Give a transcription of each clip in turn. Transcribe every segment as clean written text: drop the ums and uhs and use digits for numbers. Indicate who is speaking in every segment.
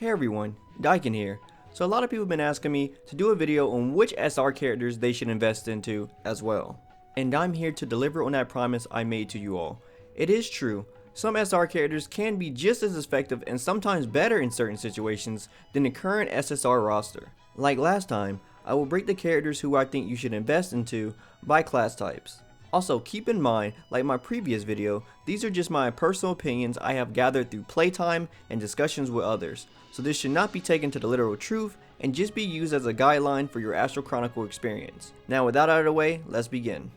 Speaker 1: Hey everyone, Daiken here. So a lot of people have been asking me to do a video on which SR characters they should invest into as well. And I'm here to deliver on that promise I made to you all. It is true, some SR characters can be just as effective and sometimes better in certain situations than the current SSR roster. Like last time, I will break the characters who I think you should invest into by class types. Also, keep in mind, like my previous video, these are just my personal opinions I have gathered through playtime and discussions with others, so this should not be taken to the literal truth and just be used as a guideline for your Astral Chronicle experience. Now with that out of the way, let's begin.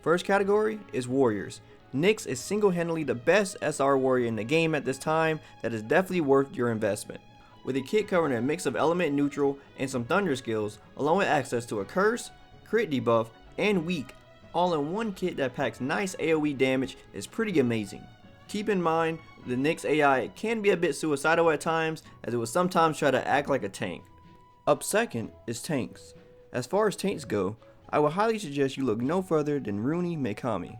Speaker 1: First category is Warriors. Nyx is single-handedly the best SR warrior in the game at this time that is definitely worth your investment. With a kit covering a mix of element neutral and some thunder skills, along with access to a curse, crit debuff, and weak, all in one kit that packs nice AoE damage is pretty amazing. Keep in mind, the Nyx AI can be a bit suicidal at times, as it will sometimes try to act like a tank. Up second is Tanks. As far as tanks go, I would highly suggest you look no further than Rooney Mikami.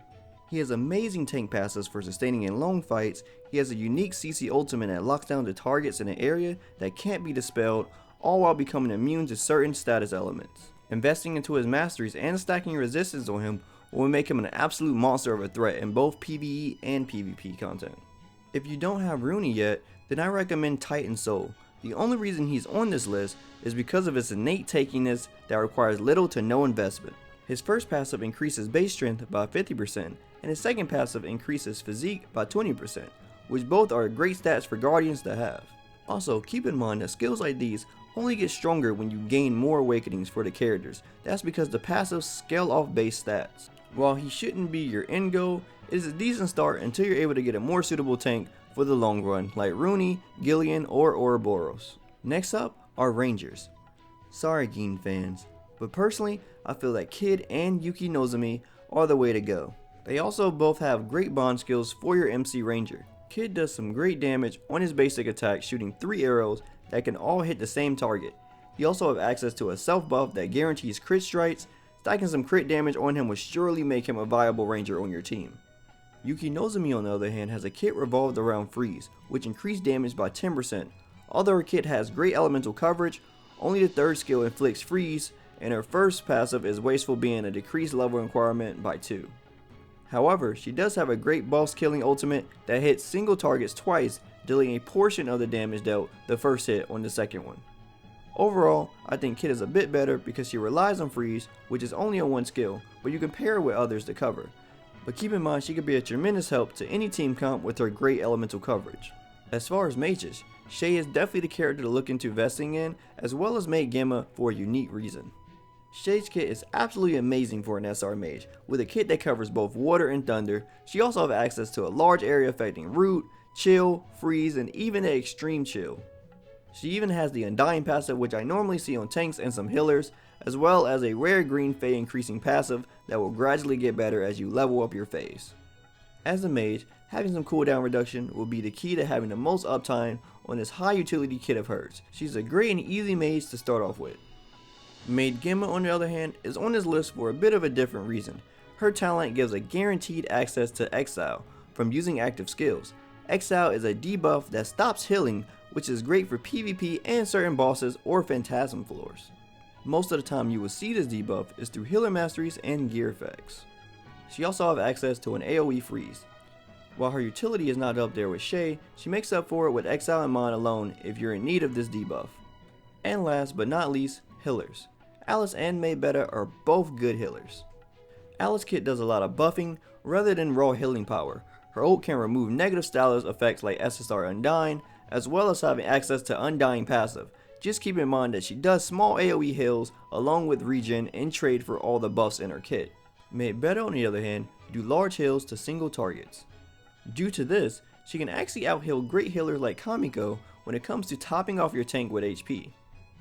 Speaker 1: He has amazing tank passes for sustaining in long fights. He has a unique CC ultimate that locks down the targets in an area that can't be dispelled, all while becoming immune to certain status elements. Investing into his masteries and stacking resistance on him will make him an absolute monster of a threat in both PvE and PvP content. If you don't have Rooney yet, then I recommend Titan Soul. The only reason he's on this list is because of his innate tankiness that requires little to no investment. His first passive increases base strength by 50%, and his second passive increases physique by 20%, which both are great stats for Guardians to have. Also, keep in mind that skills like these only get stronger when you gain more awakenings for the characters. That's because the passives scale off base stats. While he shouldn't be your end goal, it is a decent start until you're able to get a more suitable tank for the long run, like Rooney, Gillian, or Ouroboros. Next up are Rangers. Sorry Gin fans, but personally I feel that Kid and Yuki Nozomi are the way to go. They also both have great bond skills for your MC Ranger. Kid does some great damage on his basic attack, shooting 3 arrows that can all hit the same target. He also has access to a self buff that guarantees crit strikes. Stacking some crit damage on him will surely make him a viable ranger on your team. Yuki Nozomi on the other hand has a kit revolved around freeze, which increased damage by 10%. Although her kit has great elemental coverage, only the third skill inflicts freeze, and her first passive is wasteful, being a decreased level requirement by 2. However, she does have a great boss killing ultimate that hits single targets twice, dealing a portion of the damage dealt the first hit on the second one. Overall, I think Kid is a bit better because she relies on freeze, which is only on one skill, but you can pair her with others to cover. But keep in mind she could be a tremendous help to any team comp with her great elemental coverage. As far as mages, Shay is definitely the character to look into investing in, as well as Mage Gemma for a unique reason. Shay's kit is absolutely amazing for an SR mage. With a kit that covers both water and thunder, she also has access to a large area affecting root, chill, freeze, and even the extreme chill. She even has the Undying passive, which I normally see on tanks and some healers, as well as a rare green Fey increasing passive that will gradually get better as you level up your phase. As a mage, having some cooldown reduction will be the key to having the most uptime on this high utility kit of hers. She's a great and easy mage to start off with. Mage Gemma on the other hand is on this list for a bit of a different reason. Her talent gives a guaranteed access to Exile from using active skills. Exile is a debuff that stops healing, which is great for PvP and certain bosses or phantasm floors. Most of the time you will see this debuff is through healer masteries and gear effects. She also has access to an AoE freeze. While her utility is not up there with Shay, she makes up for it with Exile in mind alone if you're in need of this debuff. And last but not least, healers. Alice and Maybetta are both good healers. Alice kit does a lot of buffing rather than raw healing power. Her ult can remove negative status effects like SSR Undying, as well as having access to Undying passive. Just keep in mind that she does small AoE heals along with regen in trade for all the buffs in her kit. Maybetta on the other hand do large heals to single targets. Due to this, she can actually out-heal great healers like Kamiko when it comes to topping off your tank with HP.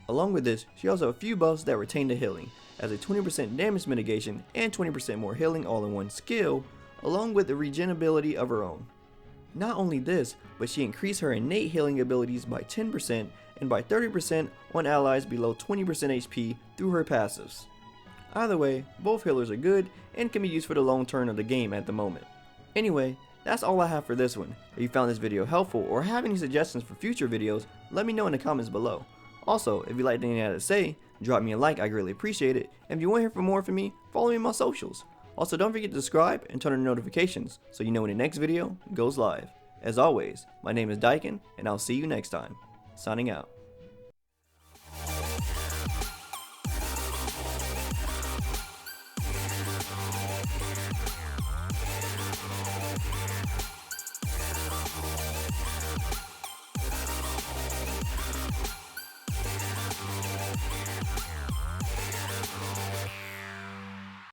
Speaker 1: Along with this, she also has a few buffs that retain the healing, as a 20% damage mitigation and 20% more healing all in one skill, along with the regen ability of her own. Not only this, but she increased her innate healing abilities by 10% and by 30% on allies below 20% HP through her passives. Either way, both healers are good and can be used for the long term of the game at the moment. Anyway, that's all I have for this one. If you found this video helpful or have any suggestions for future videos, Let me know in the comments below. Also, if you liked anything I had to say, drop me a like, I greatly appreciate it. And if you want to hear from more from me, follow me on my socials. Also, don't forget to subscribe and turn on notifications so you know when the next video goes live. As always, my name is Daiken, and I'll see you next time. Signing out.